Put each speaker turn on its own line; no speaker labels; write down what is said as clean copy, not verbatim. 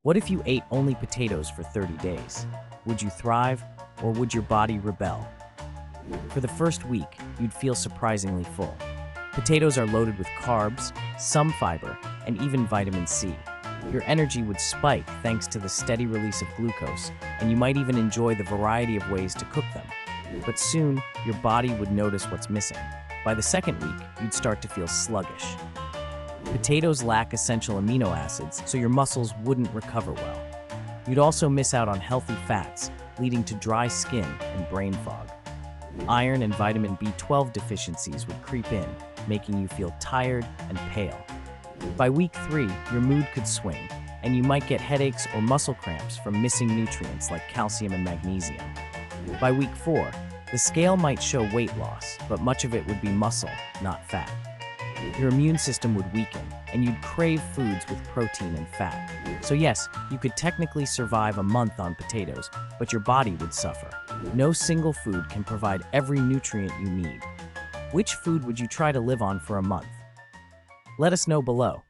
What if you ate only potatoes for 30 days? Would you thrive, or would your body rebel? For the first week, you'd feel surprisingly full. Potatoes are loaded with carbs, some fiber, and even vitamin C. Your energy would spike thanks to the steady release of glucose, and you might even enjoy the variety of ways to cook them. But soon, your body would notice what's missing. By the second week, you'd start to feel sluggish. Potatoes lack essential amino acids, so your muscles wouldn't recover well. You'd also miss out on healthy fats, leading to dry skin and brain fog. Iron and vitamin B12 deficiencies would creep in, making you feel tired and pale. By week 3, your mood could swing, and you might get headaches or muscle cramps from missing nutrients like calcium and magnesium. By week 4, the scale might show weight loss, but much of it would be muscle, not fat. Your immune system would weaken, and you'd crave foods with protein and fat. So yes, you could technically survive a month on potatoes, but your body would suffer. No single food can provide every nutrient you need. Which food would you try to live on for a month? Let us know below.